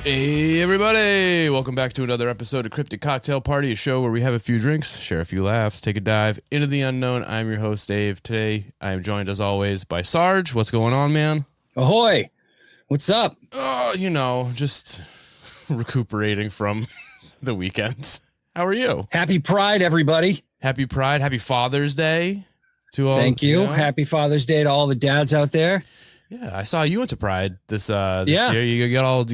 Hey everybody, welcome back to another episode of Cryptid Cocktail Party, a show where we have a few drinks, share a few laughs, take a dive into the unknown. I'm your host, Dave. Today, I am joined as always by Sarge. What's going on, man? Ahoy! What's up? Oh, just recuperating from the weekend. How are you? Happy Pride, everybody. Happy Pride, happy Father's Day to all. Thank you. Happy Father's Day to all the dads out there. Yeah, I saw you went to Pride this year. You got all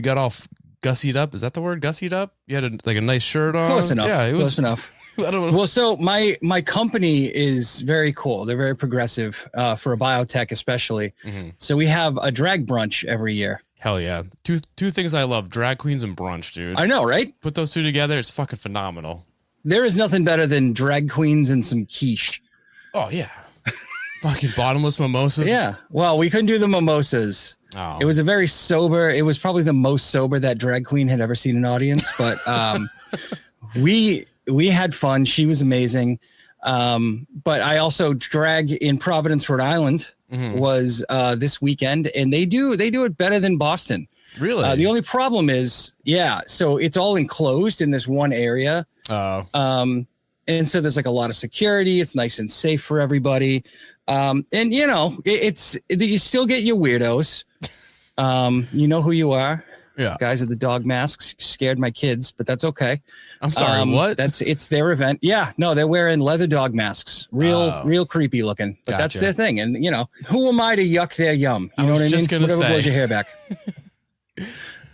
gussied up. Is that the word? Gussied up? You had a nice shirt on. Close enough. Yeah, it was close enough. I don't know. Well, so my company is very cool. They're very progressive for a biotech, especially. Mm-hmm. So we have a drag brunch every year. Hell yeah. Two things I love, drag queens and brunch, dude. I know, right? Put those two together, it's fucking phenomenal. There is nothing better than drag queens and some quiche. Oh, yeah. Fucking bottomless mimosas. Yeah. Well, we couldn't do the mimosas. Oh. It was a very sober. It was probably the most sober that drag queen had ever seen an audience. But we had fun. She was amazing. But I also drag in Providence, Rhode Island. Mm-hmm. Was this weekend, and they do it better than Boston. Really? The only problem is, so it's all enclosed in this one area. Oh. And so there's like a lot of security. It's nice and safe for everybody. And it's you still get your weirdos. You know who you are. Yeah. Guys with the dog masks scared my kids, but that's okay. I'm sorry. What? It's their event. Yeah. No, they're wearing leather dog masks. Real creepy looking. But Gotcha. that's their thing. And who am I to yuck their yum? You know what I mean? Gonna Whatever say. blows your hair back.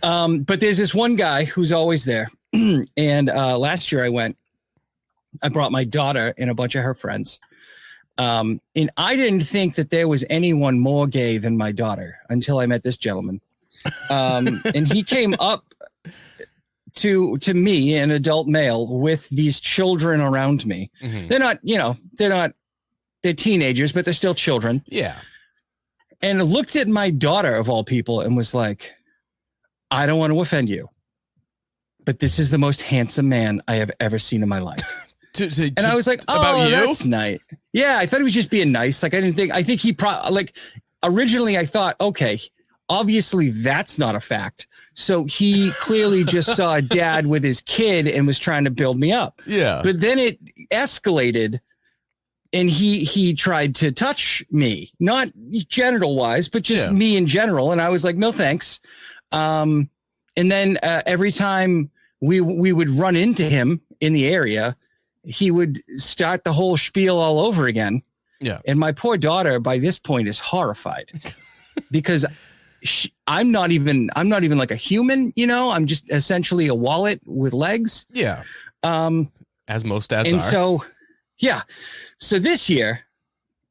But there's this one guy who's always there. And last year I brought my daughter and a bunch of her friends. And I didn't think that there was anyone more gay than my daughter until I met this gentleman. And he came up to me, an adult male, with these children around me. Mm-hmm. They're teenagers, but they're still children. Yeah. And looked at my daughter of all people and was like, I don't want to offend you, but this is the most handsome man I have ever seen in my life. And I was like, about you? That's nice. Yeah, I thought he was just being nice. Like, I think he originally I thought, okay, obviously that's not a fact. So he clearly just saw a dad with his kid and was trying to build me up. Yeah. But then it escalated and he tried to touch me, not genital wise, but just me in general. And I was like, no, thanks. And then every time we would run into him in the area, he would start the whole spiel all over again. Yeah. And my poor daughter by this point is horrified because I'm not even like a human, I'm just essentially a wallet with legs. Yeah. As most dads and are. So, yeah. So this year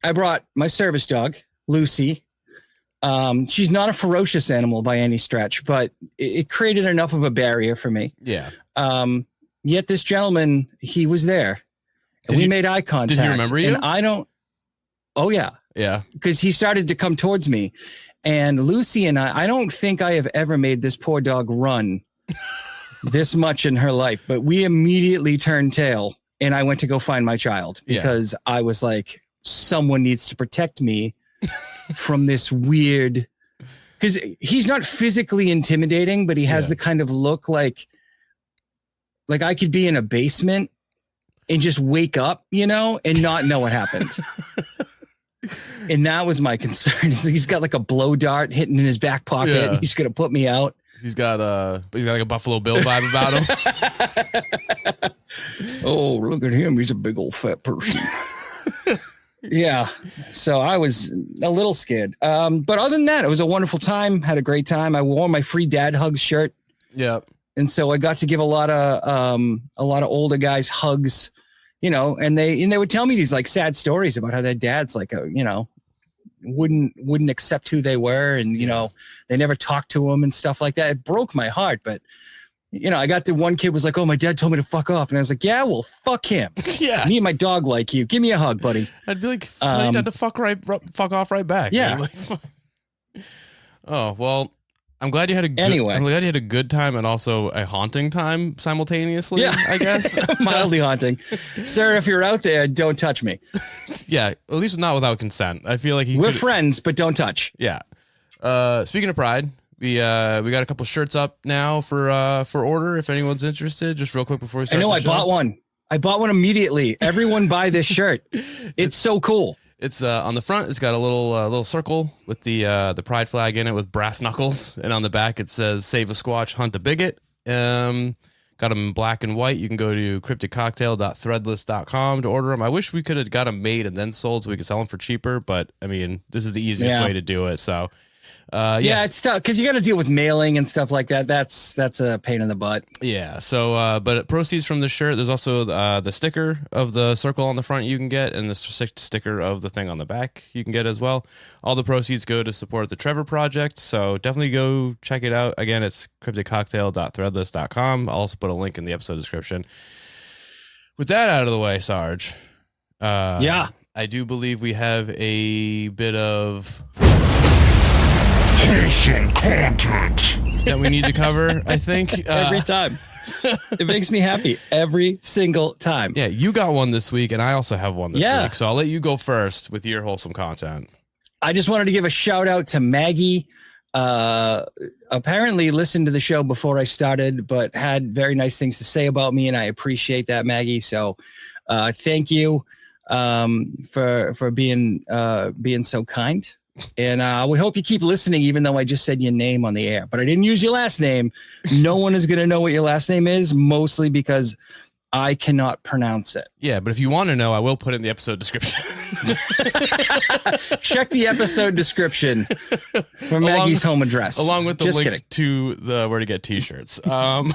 I brought my service dog, Lucy. She's not a ferocious animal by any stretch, but it created enough of a barrier for me. Yeah. Yet this gentleman, he was there. And we made eye contact. Did he remember you? And I don't. Oh, yeah. Yeah. Because he started to come towards me. And Lucy and I don't think I have ever made this poor dog run this much in her life. But we immediately turned tail and I went to go find my child because I was like, someone needs to protect me from this weird. Because he's not physically intimidating, but he has the kind of look like I could be in a basement and just wake up, and not know what happened. And that was my concern. He's got like a blow dart hitting in his back pocket. Yeah. He's going to put me out. He's got like a Buffalo Bill vibe about him. Oh, look at him. He's a big old fat person. Yeah. So I was a little scared. But other than that, it was a wonderful time. Had a great time. I wore my free dad hugs shirt. Yeah. And so I got to give a lot of older guys hugs, and they would tell me these like sad stories about how their dads wouldn't accept who they were. And, they never talked to them and stuff like that. It broke my heart. But, I got to one kid was like, oh, my dad told me to fuck off. And I was like, yeah, well, fuck him. Yeah. Me and my dog like you. Give me a hug, buddy. I'd be like, tell your dad to fuck off right back. Yeah. Oh, well. I'm glad you had a good time and also a haunting time simultaneously. Yeah. I guess mildly haunting. Sir, if you're out there, don't touch me. Yeah, at least not without consent. I feel like we're friends, but don't touch. Yeah. Speaking of Pride, got a couple shirts up now for order if anyone's interested. Just real quick before we start. I know the I show. bought one. I bought one immediately. Everyone buy this shirt. It's so cool. It's on the front. It's got a little circle with the pride flag in it with brass knuckles, and on the back it says "Save a Squatch, Hunt a Bigot." Got them in black and white. You can go to cryptidcocktail.threadless.com to order them. I wish we could have got them made and then sold so we could sell them for cheaper, but I mean, this is the easiest way to do it. So, it's tough because you got to deal with mailing and stuff like that. That's a pain in the butt. Yeah. So, but proceeds from the shirt. There's also the sticker of the circle on the front you can get, and the sticker of the thing on the back you can get as well. All the proceeds go to support the Trevor Project. So definitely go check it out. Again, it's cryptidcocktail.threadless.com. I'll also put a link in the episode description. With that out of the way, Sarge. I do believe we have a bit of wholesome content that we need to cover, I think. Every time. It makes me happy every single time. Yeah, you got one this week, and I also have one this week. So I'll let you go first with your wholesome content. I just wanted to give a shout out to Maggie. Apparently listened to the show before I started, but had very nice things to say about me, and I appreciate that, Maggie. So thank you for being so kind. And we hope you keep listening, even though I just said your name on the air. But I didn't use your last name. No one is going to know what your last name is, mostly because I cannot pronounce it. Yeah, but if you want to know, I will put it in the episode description. Check the episode description for Maggie's home address. Along with the just link kidding. to the where to get t-shirts. No,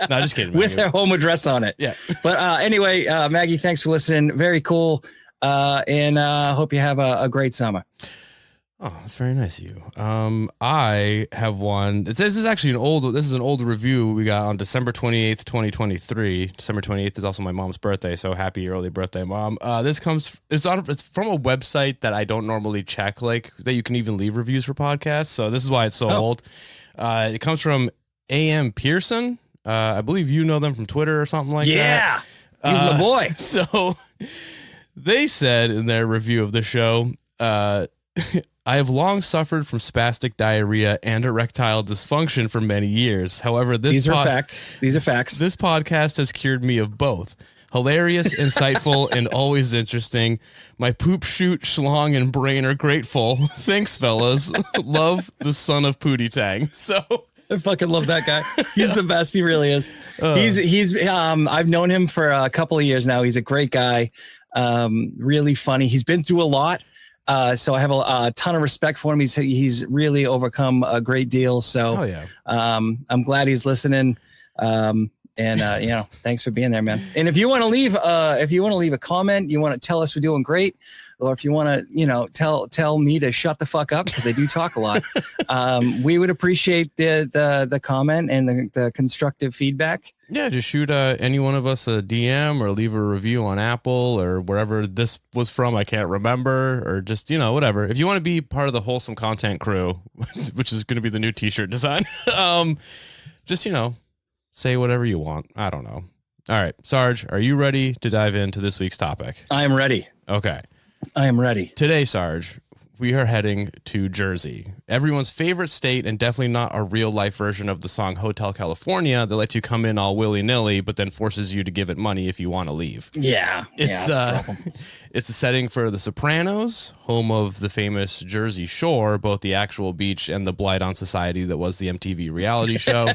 just kidding. With their home address on it. Yeah. But anyway, Maggie, thanks for listening. Very cool. And hope you have a great summer. Oh, that's very nice of you. I have one. This is actually an old review we got on December 28th, 2023. December 28th is also my mom's birthday, so happy early birthday, Mom. It's from a website that I don't normally check, like that you can even leave reviews for podcasts. So this is why it's so old. It comes from A.M. Pearson. I believe you know them from Twitter or something like that. Yeah. He's my boy. So they said in their review of the show, I have long suffered from spastic diarrhea and erectile dysfunction for many years. However, these are facts. These are facts. This podcast has cured me of both. Hilarious, insightful, and always interesting. My poop shoot, schlong, and brain are grateful. Thanks, fellas. Love the son of Pootie Tang. So I fucking love that guy. He's the best. He really is. He's I've known him for a couple of years now. He's a great guy. Really funny. He's been through a lot. So I have a ton of respect for him. He's really overcome a great deal. So I'm glad he's listening. Thanks for being there, man. And if you want to leave a comment, you want to tell us we're doing great, or if you want to, tell me to shut the fuck up because I do talk a lot. We would appreciate the comment and the constructive feedback. Yeah, just shoot any one of us a DM or leave a review on Apple or wherever this was from. I can't remember, or just, whatever. If you want to be part of the wholesome content crew, which is going to be the new t-shirt design, just, say whatever you want. I don't know. All right, Sarge, are you ready to dive into this week's topic? I am ready. Okay. I am ready. Today, Sarge, we are heading to Jersey, everyone's favorite state, and definitely not a real life version of the song Hotel California that lets you come in all willy nilly, but then forces you to give it money if you want to leave. Yeah. It's the setting for The Sopranos, home of the famous Jersey Shore, both the actual beach and the blight on society that was the MTV reality show.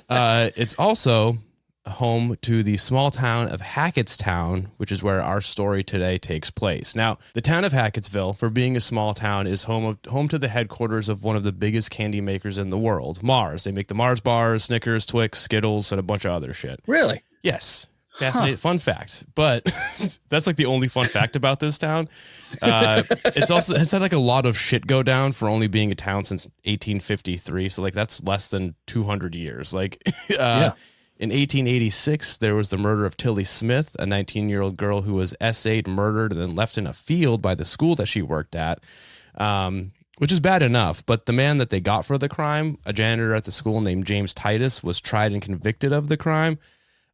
It's also home to the small town of Hackettstown, which is where our story today takes place. Now, the town of Hackettsville, for being a small town, is home to the headquarters of one of the biggest candy makers in the world, Mars. They make the Mars bars, Snickers, Twix, Skittles, and a bunch of other shit. Really? Yes. Fascinating. Fun fact. But that's like the only fun fact about this town. It's had like a lot of shit go down for only being a town since 1853. So like that's less than 200 years. Like, In 1886, there was the murder of Tilly Smith, a 19-year-old girl who was essayed, murdered, and then left in a field by the school that she worked at, which is bad enough. But the man that they got for the crime, a janitor at the school named James Titus, was tried and convicted of the crime.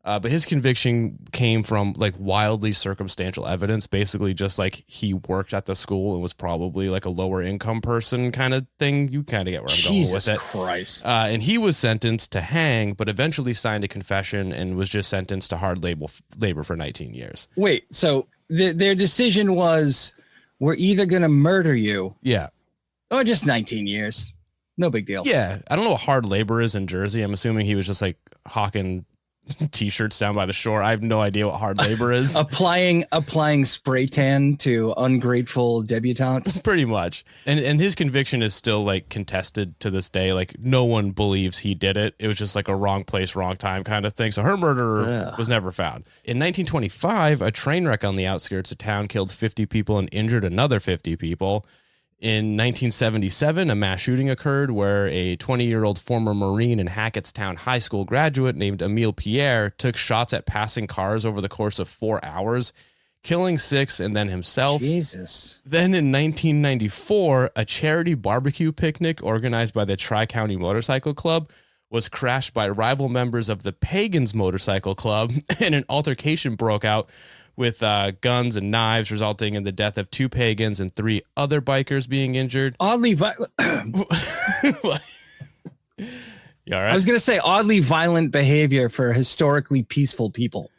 But his conviction came from like wildly circumstantial evidence, basically just like he worked at the school and was probably like a lower income person kind of thing. You kind of get where I'm going with it. Jesus Christ. And he was sentenced to hang, but eventually signed a confession and was just sentenced to hard labor for 19 years. Wait, so their decision was, we're either going to murder you Yeah. or just 19 years. No big deal. Yeah. I don't know what hard labor is in Jersey. I'm assuming he was just like hawking t-shirts down by the shore. I have no idea what hard labor is. applying spray tan to ungrateful debutantes. Pretty much. And his conviction is still like contested to this day. Like no one believes he did it. It was just like a wrong place, wrong time kind of thing. So her murderer was never found. In 1925, a train wreck on the outskirts of town killed 50 people and injured another 50 people. In 1977, a mass shooting occurred where a 20-year-old former Marine and Hackettstown High School graduate named Emile Pierre took shots at passing cars over the course of 4 hours, killing 6 and then himself. Jesus. Then in 1994, a charity barbecue picnic organized by the Tri-County Motorcycle Club was crashed by rival members of the Pagans Motorcycle Club, and an altercation broke out with guns and knives, resulting in the death of 2 pagans and 3 other bikers being injured. Oddly violent. What? You all right? I was going to say oddly violent behavior for historically peaceful people.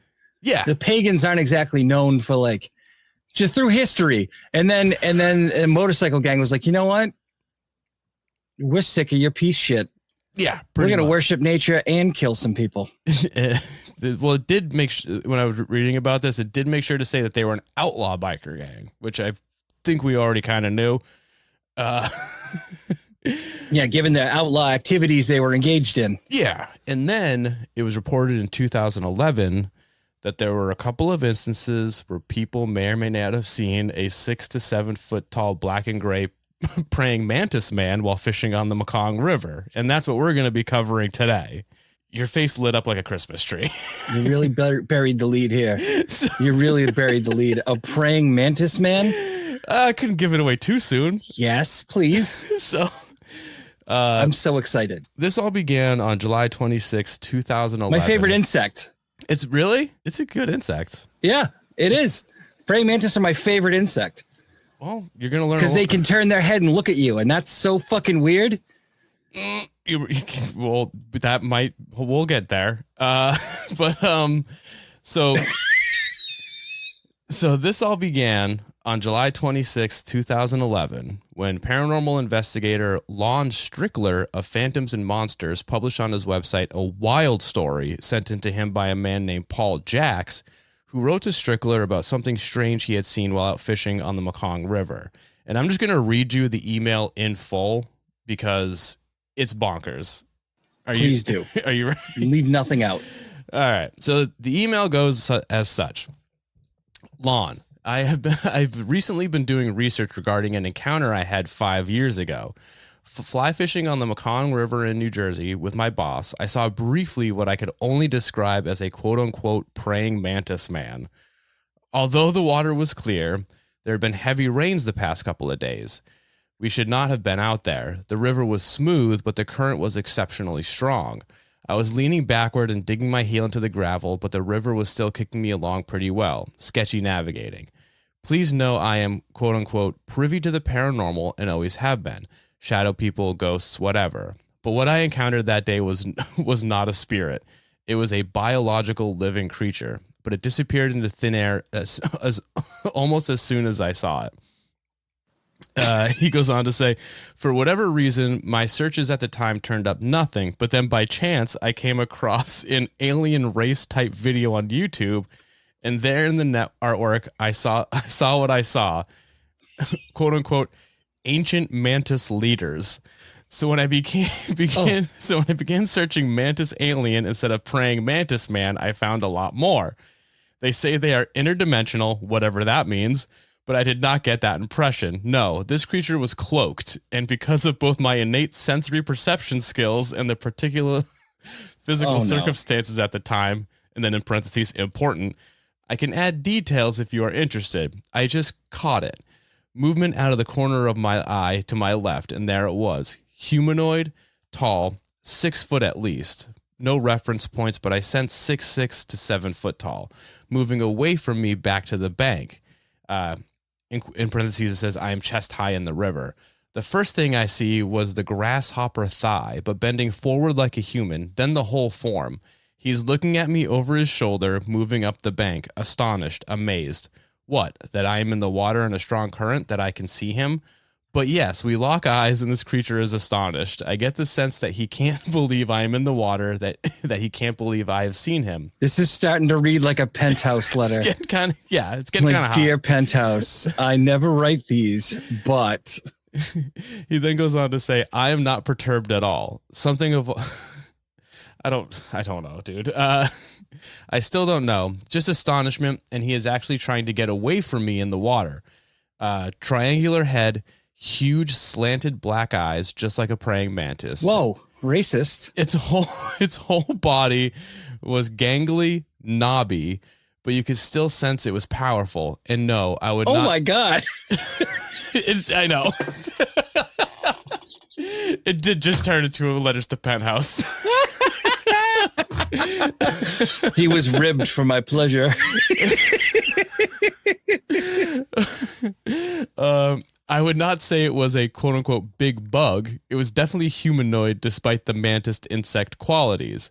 Yeah. The pagans aren't exactly known for like just through history. And then a motorcycle gang was like, you know what? We're sick of your piece shit. Yeah. We're going to worship nature and kill some people. Well, it did make when I was reading about this, it did make sure to say that they were an outlaw biker gang, which I think we already kind of knew. Yeah, given the outlaw activities they were engaged in. Yeah. And then it was reported in 2011 that there were a couple of instances where people may or may not have seen a 6 to 7 foot tall black and gray praying mantis man while fishing on the Mekong River. And that's what we're going to be covering today. Your face lit up like a Christmas tree. You really buried the lead here. You really buried the lead. A praying mantis man? I couldn't give it away too soon. Yes, please. So I'm so excited. this all began on July 26, 2011. My favorite insect. It's a good insect. Yeah, it is. Praying mantis are my favorite insect. Well, you're going to learn because they can turn their head and look at you, and that's so fucking weird. Well, that might, we'll get there. So this all began on July 26, 2011, when paranormal investigator Lon Strickler of Phantoms and Monsters published on his website a wild story sent in to him by a man named Paul Jacks, who wrote to Strickler about something strange he had seen while out fishing on the Mekong River. And I'm just going to read you the email in full because it's bonkers. Please do. Are you ready? Leave nothing out. All right. So the email goes as such. Lon, I've recently been doing research regarding an encounter I had 5 years ago. Fly fishing on the Mekong River in New Jersey with my boss, I saw briefly what I could only describe as a quote-unquote praying mantis man. Although the water was clear, there had been heavy rains the past couple of days. We should not have been out there. The river was smooth, but the current was exceptionally strong. I was leaning backward and digging my heel into the gravel, but the river was still kicking me along pretty well. Sketchy navigating. Please know I am, quote-unquote, privy to the paranormal and always have been. Shadow people, ghosts, whatever. But what I encountered that day was not a spirit. It was a biological living creature, but it disappeared into thin air as almost as soon as I saw it. He goes on to say, for whatever reason, my searches at the time turned up nothing, but then by chance, I came across an alien race type video on YouTube, and there in the net artwork, I saw what I saw, quote unquote, ancient mantis leaders. So when I began searching mantis alien instead of praying mantis man, I found a lot more. They say they are interdimensional, whatever that means, but I did not get that impression. No, this creature was cloaked, and because of both my innate sensory perception skills and the particular physical circumstances at the time, and then in parentheses, important, I can add details if you are interested. I just caught it. Movement out of the corner of my eye to my left, and there it was. Humanoid, tall, 6 foot at least. no reference points, but I sense 6'6" to 7 foot tall, moving away from me back to the bank. In parentheses, it says, I am chest high in the river. The first thing I see was the grasshopper thigh, but bending forward like a human, then the whole form. He's looking at me over his shoulder, moving up the bank, astonished, amazed. What, that I am in the water in a strong current, that I can see him? But yes, we lock eyes and this creature is astonished. I get the sense that he can't believe I am in the water, that he can't believe I have seen him. This is starting to read like a Penthouse letter. It's getting kind of hot. Dear Penthouse, I never write these, but... He then goes on to say, I am not perturbed at all. Something of... I don't know, dude. I still don't know. Just astonishment, and he is actually trying to get away from me in the water. Triangular head, huge slanted black eyes, just like a praying mantis. Whoa, racist. Its whole body was gangly, knobby, but you could still sense it was powerful. And no, I would not. Oh my God. I know. It did just turn into letters to Penthouse. He was ribbed for my pleasure. I would not say it was a quote unquote big bug. It was definitely humanoid despite the mantis insect qualities.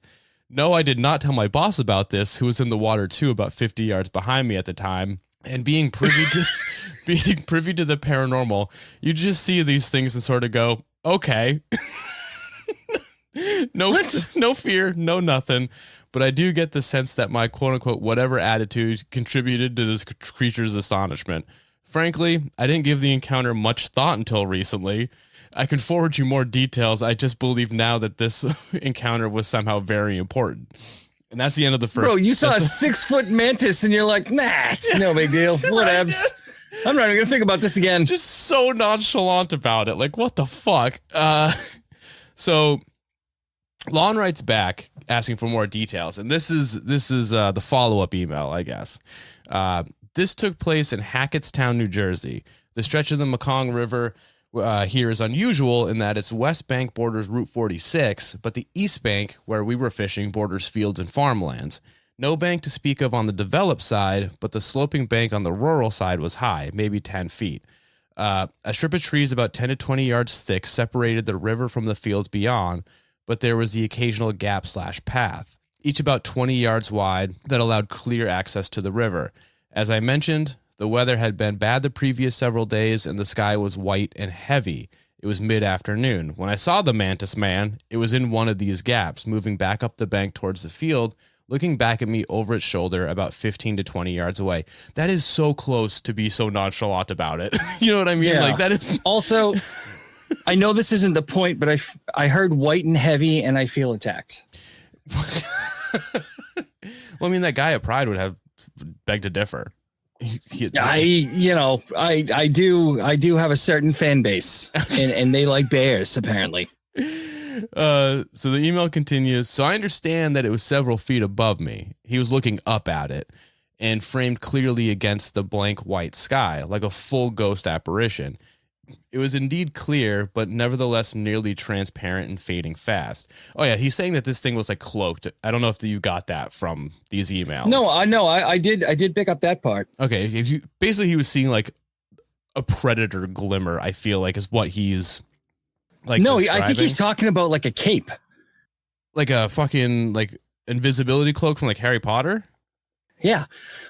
No, I did not tell my boss about this, who was in the water too, about 50 yards behind me at the time. And being privy to the paranormal, you just see these things and sort of go, okay. No fear, no nothing. But I do get the sense that my quote unquote whatever attitude contributed to this creature's astonishment. Frankly, I didn't give the encounter much thought until recently. I can forward you more details. I just believe now that this encounter was somehow very important. And that's the end of the first. Bro, you saw a 6-foot mantis and you're like, nah, it's no big deal. Whatevs. I'm not even going to think about this again. Just so nonchalant about it. Like, what the fuck? So Lon writes back asking for more details. And this is the follow-up email, I guess. This took place in Hackettstown, New Jersey. The stretch of the Mekong River here is unusual in that its west bank borders Route 46, but the east bank, where we were fishing, borders fields and farmlands. No bank to speak of on the developed side, but the sloping bank on the rural side was high, maybe 10 feet. A strip of trees about 10 to 20 yards thick separated the river from the fields beyond, but there was the occasional gap/path, each about 20 yards wide, that allowed clear access to the river. As I mentioned, the weather had been bad the previous several days, and the sky was white and heavy. It was mid-afternoon. When I saw the Mantis Man, it was in one of these gaps, moving back up the bank towards the field, looking back at me over its shoulder about 15 to 20 yards away. That is so close to be so nonchalant about it. You know what I mean? Yeah. Like, that is... Also, I know this isn't the point, but I heard white and heavy, and I feel attacked. Well, I mean, that guy at Pride would have begged to differ. I do have a certain fan base, and they like bears, apparently. So the email continues. So I understand that it was several feet above me. He was looking up at it and framed clearly against the blank white sky, like a full ghost apparition. It was indeed clear, but nevertheless nearly transparent and fading fast. Oh yeah, he's saying that this thing was like cloaked. I don't know if you got that from these emails. No, I know. I did pick up that part. Okay, basically he was seeing like a predator glimmer, I feel like, is what he's like. No, describing. I think he's talking about like a cape. Like a fucking like invisibility cloak from like Harry Potter. Yeah,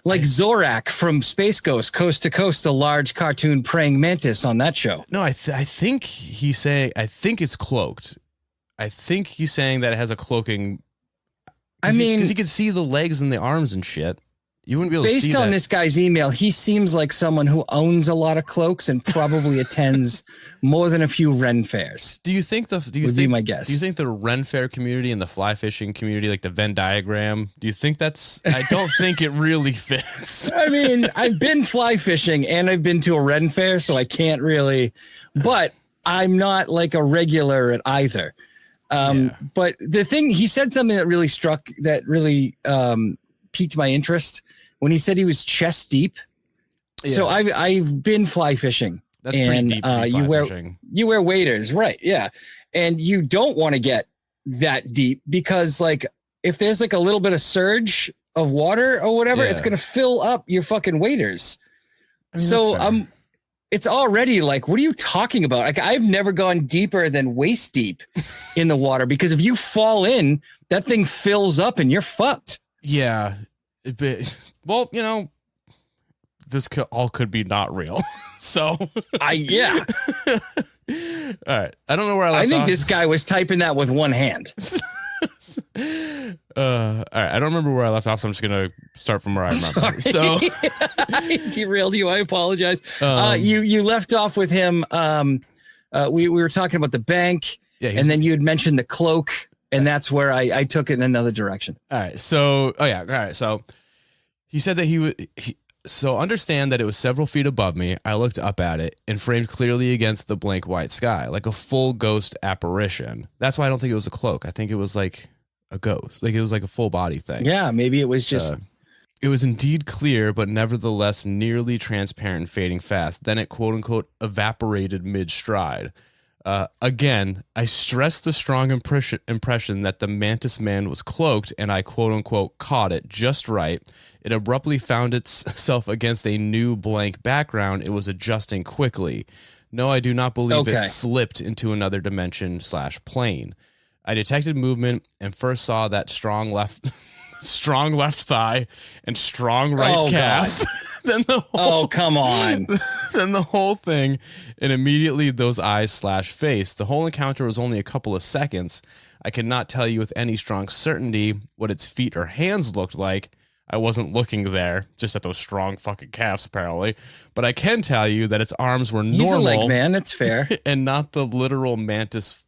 like Zorak from Space Ghost, Coast to Coast, the large cartoon praying mantis on that show. No, I think he's saying, I think it's cloaked. I think he's saying that it has a cloaking. I mean, because you could see the legs and the arms and shit. You wouldn't be able to see that. Based on this guy's email, he seems like someone who owns a lot of cloaks and probably attends more than a few Ren fairs. Do you think be my guess? Do you think the Ren fair community and the fly fishing community, like the Venn diagram, do you think that's? I don't think it really fits. I mean, I've been fly fishing and I've been to a Ren fair, so I can't really. But I'm not like a regular at either. But the thing, he said something that really piqued my interest when he said he was chest deep. Yeah. So I've been fly fishing. That's pretty deep to be fly fishing. You wear waders, right? Yeah, and you don't want to get that deep because like if there's like a little bit of surge of water or whatever, Yeah. it's going to fill up your fucking waders. I mean, So that's fair. it's already like, what are you talking about? Like, I've never gone deeper than waist deep in the water, because if you fall in, that thing fills up and you're fucked. Yeah. Well, you know, this all could be not real. So Yeah. all right. I don't know where I left I think off. this guy was typing that with one hand. All right. I don't remember where I left off, so I'm just gonna start from where I remember. So I derailed you. I apologize. Um, You left off with him. We were talking about the bank, yeah, and then you had mentioned the cloak, and that's where I took it in another direction. all right. So all right. So he said that he would. So understand that it was several feet above me. I looked up at it and framed clearly against the blank white sky, like a full ghost apparition. That's why I don't think it was a cloak. I think it was like a ghost. Like it was like a full body thing. Yeah, maybe it was just. It was indeed clear, but nevertheless nearly transparent and fading fast. Then it quote unquote evaporated mid stride. Again, I stressed the strong impression that the Mantis Man was cloaked, and I quote unquote caught it just right. It abruptly found itself against a new blank background. It was adjusting quickly. No, I do not believe it slipped into another dimension / plane. I detected movement and first saw that strong left thigh and strong right calf. Then the whole, come on. then the whole thing, and immediately those eyes / face. The whole encounter was only a couple of seconds. I could not tell you with any strong certainty what its feet or hands looked like. I wasn't looking there, just at those strong fucking calves, apparently. But I can tell you that its arms were normal. He's a leg man. That's fair. And not the literal mantis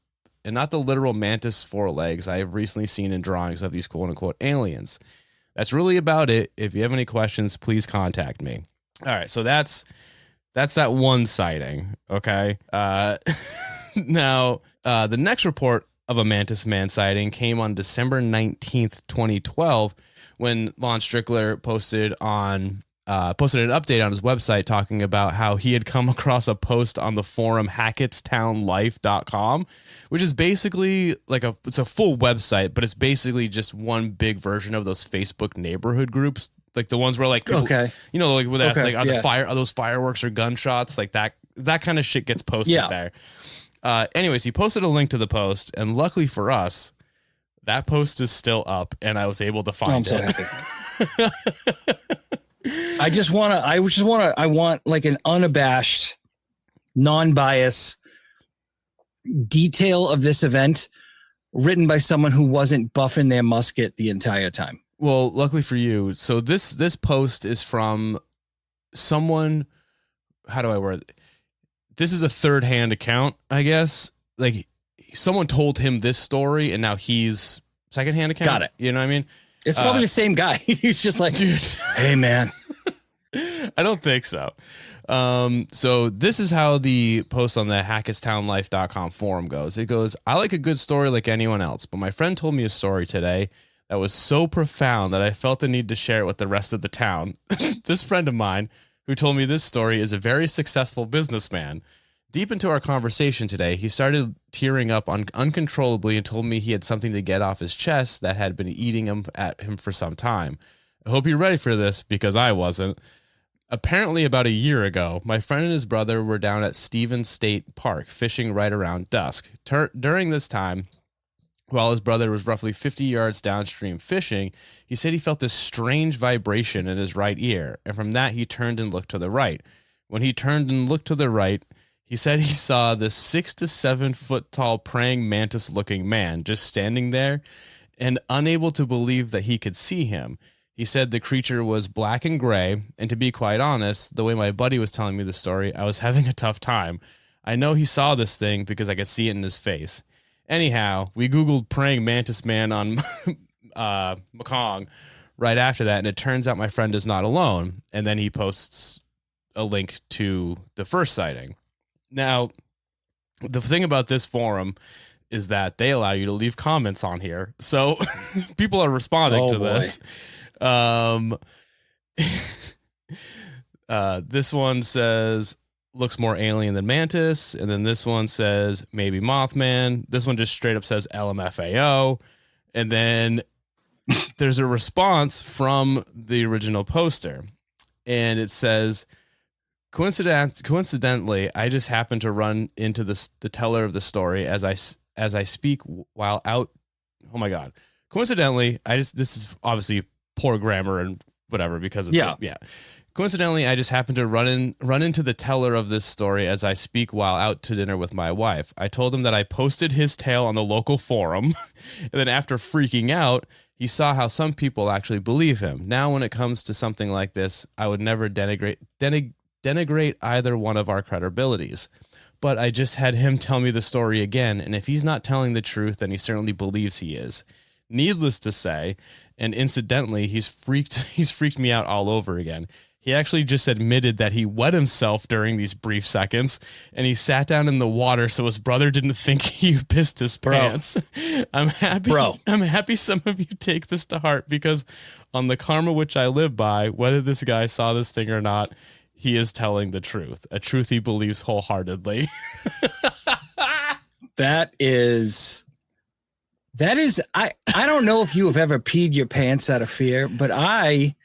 forelegs I have recently seen in drawings of these quote unquote aliens. That's really about it. If you have any questions, please contact me. All right, so that's that one sighting. Okay. Now, the next report of a Mantis Man sighting came on December 19th, 2012, when Lon Strickler posted an update on his website talking about how he had come across a post on the forum hackettstownlife.com, which is basically like it's a full website, but it's basically just one big version of those Facebook neighborhood groups, like the ones where like people, you know, like where that's like are those fireworks or gunshots, like that kind of shit gets posted there. Anyways, he posted a link to the post, and luckily for us, that post is still up, and I was able to find it. Happy. I want like an unabashed, non-biased detail of this event written by someone who wasn't buffing their musket the entire time. Well, luckily for you. So this post is from someone. How do I word it? This is a third-hand account, I guess. Like someone told him this story, and now he's second-hand account. Got it. You know what I mean? It's probably the same guy. He's just like, dude, hey man. I don't think so. So this is how the post on the hackettstownlife.com forum goes. It goes, I like a good story like anyone else, but my friend told me a story today that was so profound that I felt the need to share it with the rest of the town. This friend of mine who told me this story is a very successful businessman. Deep into our conversation today, he started tearing up uncontrollably and told me he had something to get off his chest that had been eating at him for some time. I hope you're ready for this, because I wasn't. Apparently, about a year ago, my friend and his brother were down at Stevens State Park fishing right around dusk. During this time, while his brother was roughly 50 yards downstream fishing, he said he felt this strange vibration in his right ear, and from that he turned and looked to the right. When he turned and looked to the right, he said he saw this 6 to 7 foot tall praying mantis looking man just standing there and unable to believe that he could see him. He said the creature was black and gray, and to be quite honest, the way my buddy was telling me the story, I was having a tough time. I know he saw this thing because I could see it in his face. Anyhow, we Googled praying mantis man on Mekong right after that, and it turns out my friend is not alone. And then he posts a link to the first sighting. Now, the thing about this forum is that they allow you to leave comments on here. So people are responding to this. This one says looks more alien than mantis, and then this one says maybe Mothman. This one just straight up says LMFAO, and then there's a response from the original poster, and it says, coincidentally, I just happened to run into the teller of the story as I speak while out. Oh my God. Coincidentally, this is obviously poor grammar and whatever, because it's yeah. Coincidentally, I just happened to run into the teller of this story as I speak while out to dinner with my wife. I told him that I posted his tale on the local forum, and then after freaking out, he saw how some people actually believe him. Now, when it comes to something like this, I would never denigrate either one of our credibilities. But I just had him tell me the story again, and if he's not telling the truth, then he certainly believes he is. Needless to say, and incidentally, he's freaked me out all over again. He actually just admitted that he wet himself during these brief seconds, and he sat down in the water so his brother didn't think he pissed his pants. I'm happy some of you take this to heart, because on the karma which I live by, whether this guy saw this thing or not, he is telling the truth, a truth he believes wholeheartedly. That is, I don't know if you have ever peed your pants out of fear, but I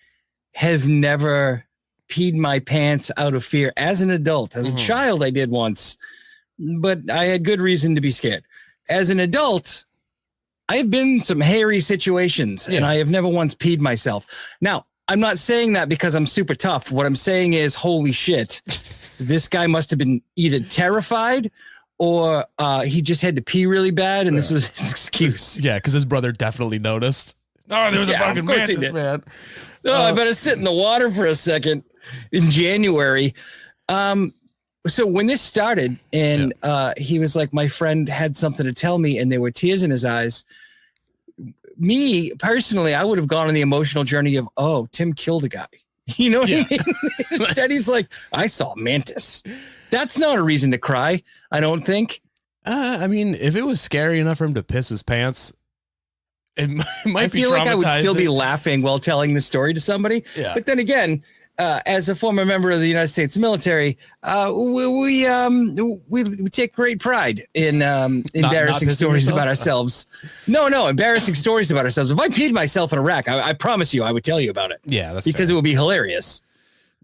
have never peed my pants out of fear as an adult. As a child, I did once, but I had good reason to be scared. As an adult, I've been in some hairy situations, and I have never once peed myself. Now, I'm not saying that because I'm super tough. What I'm saying is, holy shit, this guy must have been either terrified or he just had to pee really bad, and this was his excuse. Yeah, because his brother definitely noticed. Oh, there was a fucking mantis, man. Oh, I better sit in the water for a second. In January. So when this started, and he was like, my friend had something to tell me, and there were tears in his eyes. Me, personally, I would have gone on the emotional journey of, oh, Tim killed a guy. You know what I mean? Instead, he's like, I saw a mantis. That's not a reason to cry, I don't think. I mean, if it was scary enough for him to piss his pants, it might be traumatizing. I feel like I would still be laughing while telling the story to somebody. Yeah. But then again, as a former member of the United States military, we take great pride in embarrassing stories about ourselves. No, embarrassing stories about ourselves. If I peed myself in Iraq, I promise you I would tell you about it. Yeah, that's because fair. It would be hilarious.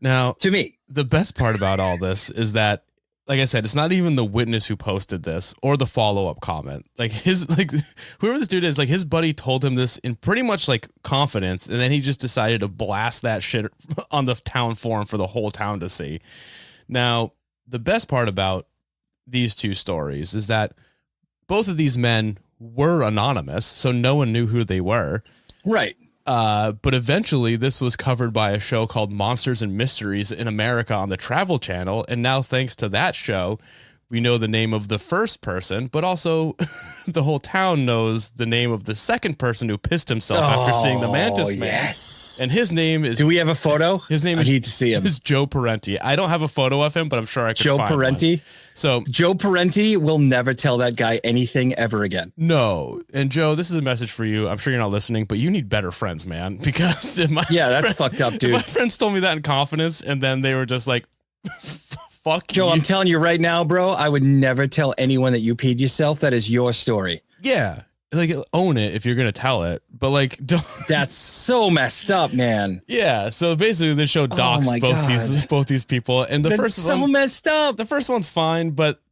Now, to me, the best part about all this is that, like I said, it's not even the witness who posted this or the follow-up comment. Whoever this dude is, his buddy told him this in pretty much confidence, and then he just decided to blast that shit on the town forum for the whole town to see. Now, the best part about these two stories is that both of these men were anonymous, so no one knew who they were. Right. But eventually this was covered by a show called Monsters and Mysteries in America on the Travel Channel. And now, thanks to that show, we know the name of the first person, but also the whole town knows the name of the second person who pissed himself after seeing the Mantis Man. Yes. And his name is... Do we have a photo? His name I need to see him. Is Joe Parenti. I don't have a photo of him, but I'm sure I could find Parenti? One. So Joe Parenti will never tell that guy anything ever again. No. And Joe, this is a message for you. I'm sure you're not listening, but you need better friends, man. Because that's fucked up, dude. My friends told me that in confidence, and then they were just like, fuck Joe, you. I'm telling you right now, bro, I would never tell anyone that you peed yourself. That is your story. Yeah. Own it if you're going to tell it. But don't. That's so messed up, man. Yeah. So basically this show docks both these people. And the first one. So messed up. The first one's fine, but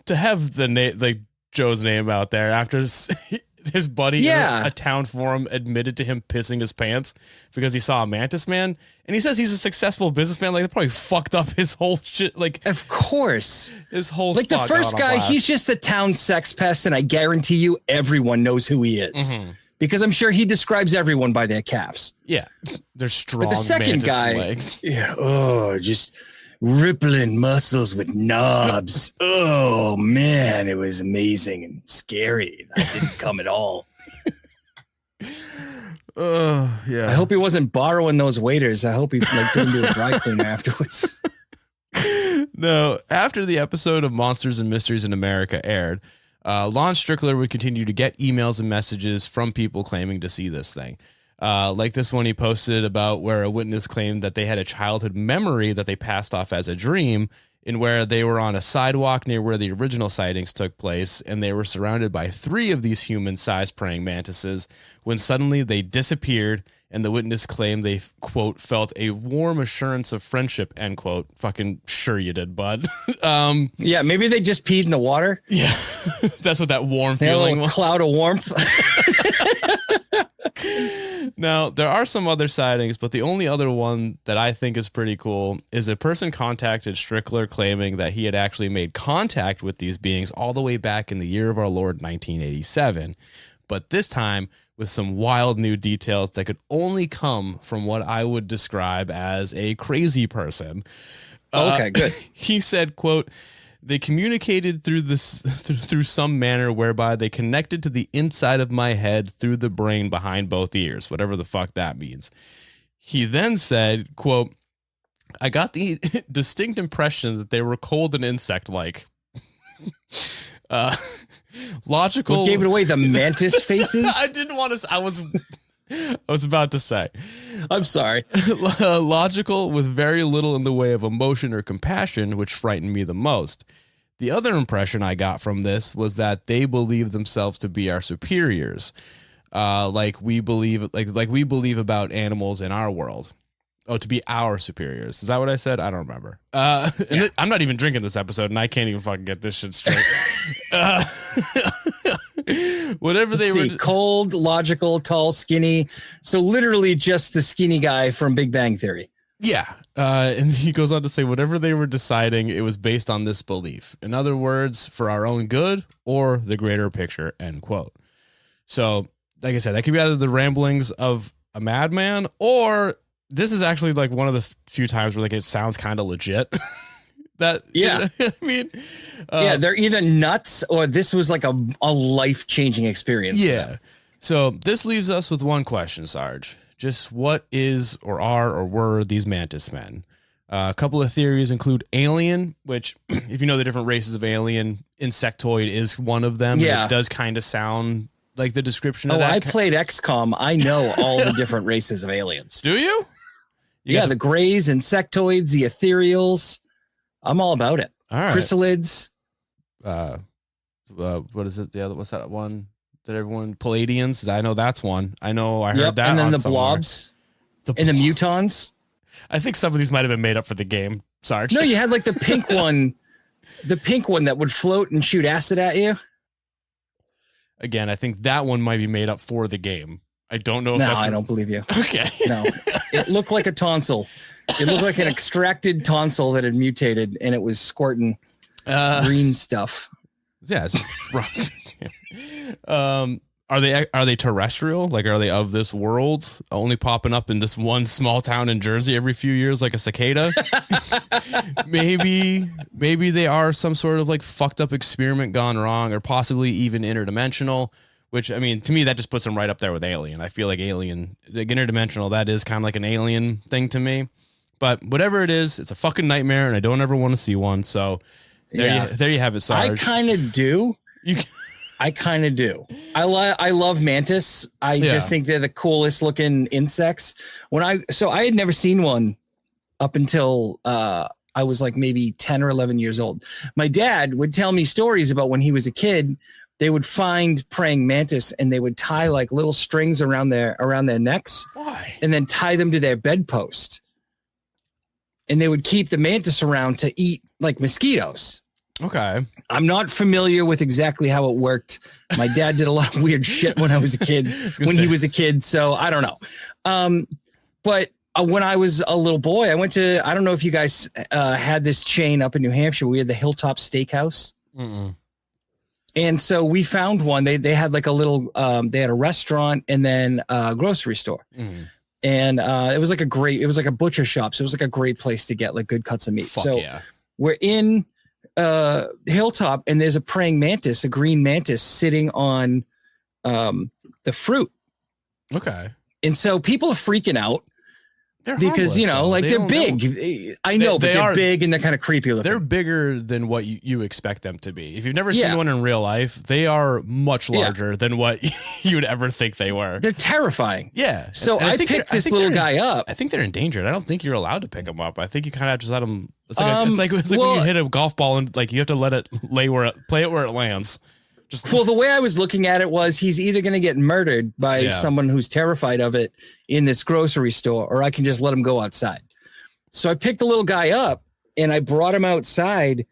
to have the name, Joe's name out there after his buddy in a town forum admitted to him pissing his pants because he saw a Mantis Man, and he says he's a successful businessman. That probably fucked up his whole shit. Of course, his whole the first guy, he's just the town sex pest, and I guarantee you, everyone knows who he is because I'm sure he describes everyone by their calves. Yeah, they're strong. But the second mantis guy, legs. Just rippling muscles with knobs. Oh man, it was amazing and scary. That didn't come at all. Yeah. I hope he wasn't borrowing those waiters. I hope he turned into a dry cleaner afterwards. No, after the episode of Monsters and Mysteries in America aired, Lon Strickler would continue to get emails and messages from people claiming to see this thing. Like this one he posted about where a witness claimed that they had a childhood memory that they passed off as a dream, in where they were on a sidewalk near where the original sightings took place, and they were surrounded by 3 of these human-sized praying mantises when suddenly they disappeared, and the witness claimed they, quote, felt a warm assurance of friendship, end quote. Fucking sure you did, bud. Yeah, maybe they just peed in the water. Yeah, that's what that warm They had a feeling little was. cloud of warmth. Now, there are some other sightings, but the only other one that I think is pretty cool is a person contacted Strickler claiming that he had actually made contact with these beings all the way back in the year of our Lord, 1987. But this time with some wild new details that could only come from what I would describe as a crazy person. Okay, good. He said, quote, they communicated through some manner whereby they connected to the inside of my head through the brain behind both ears, whatever the fuck that means. He then said, quote, I got the distinct impression that they were cold and insect-like. Logical. What gave it away? The mantis faces? I didn't want to. I was about to say. I'm sorry. Logical with very little in the way of emotion or compassion, which frightened me the most. The other impression I got from this was that they believe themselves to be our superiors, like we believe about animals in our world. Oh, to be our superiors. Is that what I said? I don't remember. And I'm not even drinking this episode, and I can't even fucking get this shit straight. Whatever they were. Cold, logical, tall, skinny. So literally just the skinny guy from Big Bang Theory. Yeah. And he goes on to say, whatever they were deciding, it was based on this belief. In other words, for our own good or the greater picture, end quote. So, like I said, that could be either the ramblings of a madman, or this is actually like one of the few times where like it sounds kind of legit. That, yeah, I mean, yeah, they're either nuts or this was like a life-changing experience. Yeah. So this leaves us with one question, Sarge. Just what is or are or were these mantis men? A couple of theories include alien, which if you know the different races of alien, insectoid is one of them. Yeah. It does kind of sound like the description of Oh, that. I played XCOM. I know all the different races of aliens. Do you? Yeah, the grays, insectoids, the ethereals. I'm all about it. All right. Chrysalids. What is it? The other, what's that one that everyone, Palladians? I know that's one. I know I heard that. And then on the somewhere. blobs and the mutons. I think some of these might have been made up for the game, Sarge. No, you had like the pink one that would float and shoot acid at you. Again, I think that one might be made up for the game. I don't know if that's... No, I don't believe you. Okay. No, it looked like a tonsil. It looked like an extracted tonsil that had mutated, and it was squirting green stuff. Yeah, it's wrong. Are they terrestrial? Like, are they of this world? Only popping up in this one small town in Jersey every few years, like a cicada? Maybe they are some sort of like fucked up experiment gone wrong, or possibly even interdimensional. Which, I mean, to me, that just puts them right up there with Alien. I feel like Alien, like interdimensional, that is kind of like an Alien thing to me. But whatever it is, it's a fucking nightmare, and I don't ever want to see one. So there you have it, Sarge. I kind of do. I kind of do. I love mantis. I just think they're the coolest looking insects. I had never seen one up until I was like maybe 10 or 11 years old. My dad would tell me stories about when he was a kid. They would find praying mantis and they would tie like little strings around their necks. Why? And then tie them to their bedpost. And they would keep the mantis around to eat like mosquitoes. Okay. I'm not familiar with exactly how it worked. My dad did a lot of weird shit when I was a kid, he was a kid. So I don't know. But when I was a little boy, I don't know if you guys had this chain up in New Hampshire. We had the Hilltop Steakhouse. Mm-mm. And so we found one. They had like a little, they had a restaurant and then a grocery store. Mm-hmm. And it was like a butcher shop. So it was like a great place to get like good cuts of meat. We're in Hilltop and there's a praying mantis, a green mantis sitting on the fruit. Okay. And so people are freaking out. because, you know, like they're big. I know, but they're big and they're kind of creepy looking. They're bigger than what you expect them to be. If you've never seen one in real life, they are much larger than what you would ever think they were. They're terrifying. Yeah. So I picked this little guy up. I think they're endangered. I don't think you're allowed to pick them up. I think you kind of just let them. It's like when you hit a golf ball and like you have to let it play it where it lands. Well, the way I was looking at it was he's either going to get murdered by someone who's terrified of it in this grocery store, or I can just let him go outside. So I picked the little guy up and I brought him outside.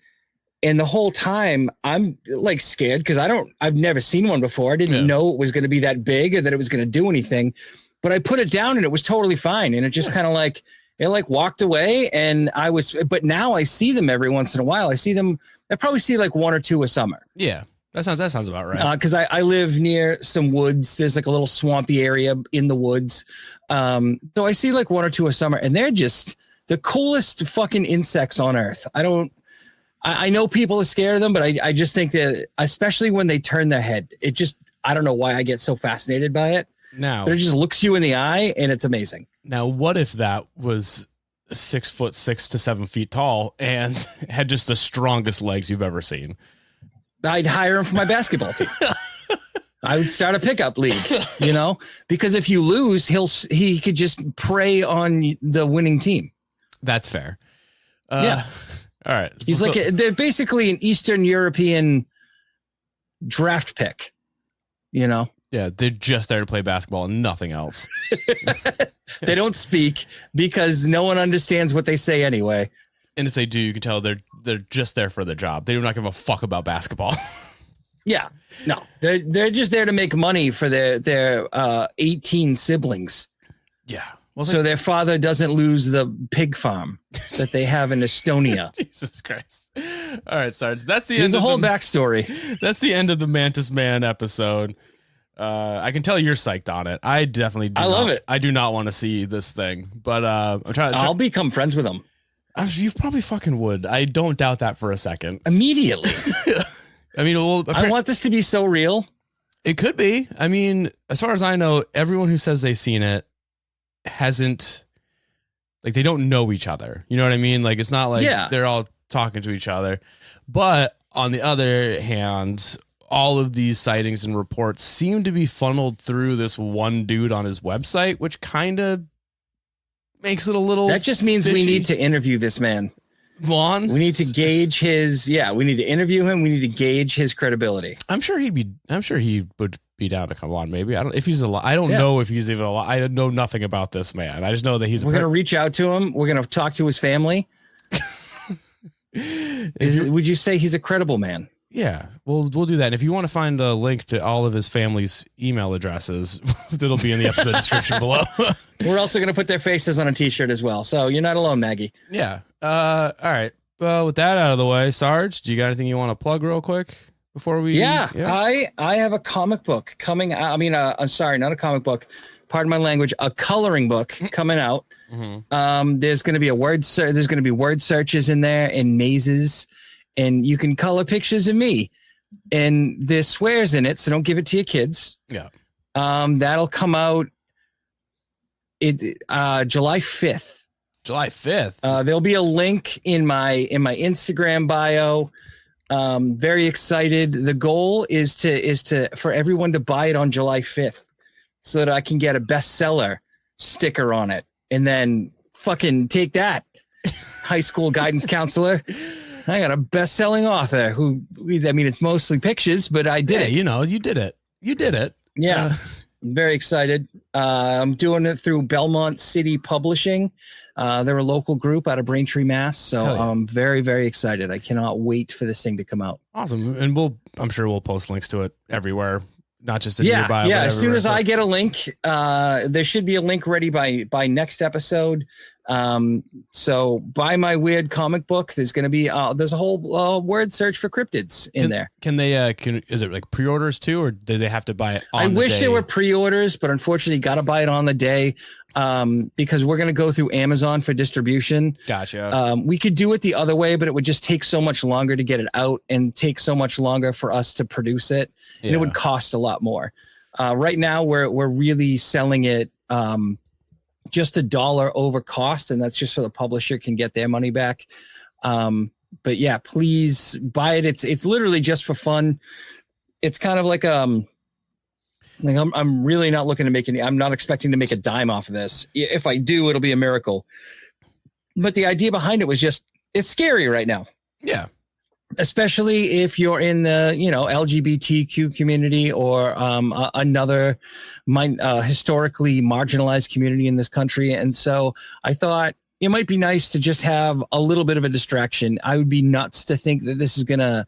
And the whole time I'm like scared because I've never seen one before. I didn't know it was going to be that big or that it was going to do anything, but I put it down and it was totally fine. And it just kind of like, it like walked away and but now I see them every once in a while. I probably see like one or two a summer. Yeah. That sounds about right. Because I live near some woods. There's like a little swampy area in the woods. So I see like one or two a summer, and they're just the coolest fucking insects on earth. I know people are scared of them, but I just think that, especially when they turn their head, I don't know why I get so fascinated by it. Now it just looks you in the eye, and it's amazing. Now, what if that was 6'6" to 7 feet tall and had just the strongest legs you've ever seen? I'd hire him for my basketball team. I would start a pickup league, you know, because if you lose, he could just prey on the winning team. That's fair. Yeah. All right. He's they're basically an Eastern European draft pick, you know? Yeah. They're just there to play basketball and nothing else. They don't speak because no one understands what they say anyway. And if they do, you can tell they're just there for the job. They do not give a fuck about basketball. Yeah, no, they're just there to make money for their 18 siblings. Yeah. Well, so their father doesn't lose the pig farm that they have in Estonia. Jesus Christ. All right, Sarge. That's the end. There's a whole backstory. That's the end of the Mantis Man episode. I can tell you're psyched on it. I definitely do. I love it. I do not want to see this thing, but I'm trying. I'll become friends with him. You probably fucking would. I don't doubt that for a second. Immediately. I mean, I want this to be so real. It could be. I mean, as far as I know, everyone who says they've seen it hasn't, like, they don't know each other. You know what I mean? Like, it's not like they're all talking to each other. But on the other hand, all of these sightings and reports seem to be funneled through this one dude on his website, which kind of makes it a little. That just means fishy. We need to interview this man. Vaughn. We need to gauge his. Yeah, we need to interview him. We need to gauge his credibility. I'm sure he would be down to come on. Maybe I don't. If he's alive, I don't know if he's even alive. I know nothing about this man. I just know that he's. We're gonna reach out to him. We're gonna talk to his family. Would you say he's a credible man? Yeah, we'll do that. And if you want to find a link to all of his family's email addresses, it'll be in the episode description below. We're also going to put their faces on a t-shirt as well. So you're not alone, Maggie. Yeah. All right. Well, with that out of the way, Sarge, do you got anything you want to plug real quick before we? Yeah. I have a comic book coming out. I mean, I'm sorry, not a comic book. Pardon my language. A coloring book coming out. Mm-hmm. There's going to be there's going to be word searches in there and mazes. And you can color pictures of me, and there's swears in it, so don't give it to your kids. Yeah. That'll come out. July 5th. July 5th. There'll be a link in my Instagram bio. Very excited. The goal is for everyone to buy it on July 5th, so that I can get a bestseller sticker on it, and then fucking take that, high school guidance counselor. I got a best-selling author it's mostly pictures, but I did it. You know, you did it. Yeah. I'm very excited. I'm doing it through Belmont City Publishing. They're a local group out of Braintree, Mass. So I'm very, very excited. I cannot wait for this thing to come out. Awesome. And I'm sure we'll post links to it everywhere, not just in your bio. Yeah. As soon as I get a link, there should be a link ready by next episode. So buy my weird comic book. There's going to be there's a whole word search for cryptids in there. Can they is it like pre-orders too, or do they have to buy it on I the wish day? there were pre-orders, but unfortunately got to buy it on the day because we're going to go through Amazon for distribution. Gotcha. We could do it the other way, but it would just take so much longer to get it out and take so much longer for us to produce it, and it would cost a lot more. Right now we're really selling it just $1 over cost, and that's just so the publisher can get their money back. But yeah, please buy it. It's literally just for fun. It's kind of like I'm really not looking to make any. I'm not expecting to make a dime off of this. If I do, it'll be a miracle. But the idea behind it was just, it's scary right now. Yeah. Especially if you're in the, LGBTQ community or another historically marginalized community in this country. And so I thought it might be nice to just have a little bit of a distraction. I would be nuts to think that this is going to,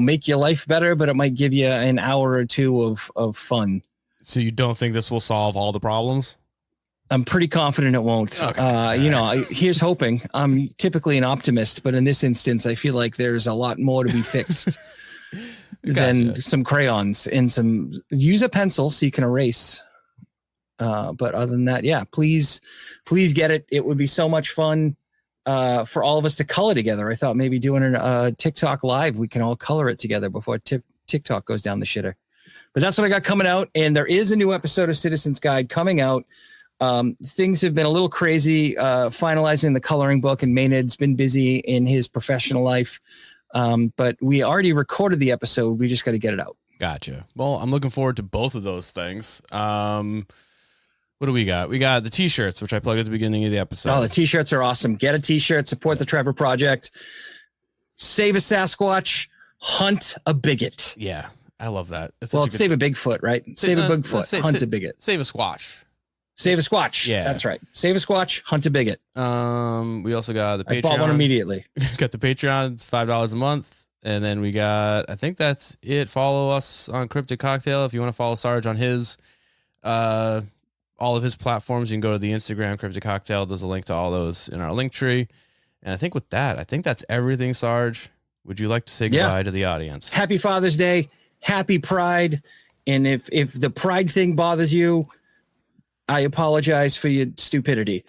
make your life better, but it might give you an hour or two of fun. So you don't think this will solve all the problems? I'm pretty confident it won't. Okay. Here's hoping. I'm typically an optimist, but in this instance, I feel like there's a lot more to be fixed than some crayons and use a pencil so you can erase. But other than that, yeah, please get it. It would be so much fun for all of us to color together. I thought maybe doing a TikTok live, we can all color it together before TikTok goes down the shitter. But that's what I got coming out. And there is a new episode of Citizen's Guide coming out. Things have been a little crazy finalizing the coloring book, and Maynard's been busy in his professional life. But we already recorded the episode. We just got to get it out. Gotcha. Well, I'm looking forward to both of those things. What do we got? We got the t-shirts, which I plugged at the beginning of the episode. Oh, the t-shirts are awesome. Get a t-shirt, support the Trevor Project, save a Sasquatch, hunt a bigot. Yeah, I love that. It's save a Bigfoot, right? Save a Bigfoot, hunt a bigot. Save a squatch. Save a squatch. Yeah, that's right. Save a squatch, hunt a bigot. We also got the Patreon. I bought one immediately. Got the Patreon. It's $5 a month. And then we got, I think that's it. Follow us on Cryptid Cocktail. If you want to follow Sarge on his, all of his platforms, you can go to the Instagram Cryptid Cocktail. There's a link to all those in our link tree. And I think with that, I think that's everything, Sarge. Would you like to say goodbye to the audience? Happy Father's Day. Happy Pride. And if the Pride thing bothers you, I apologize for your stupidity.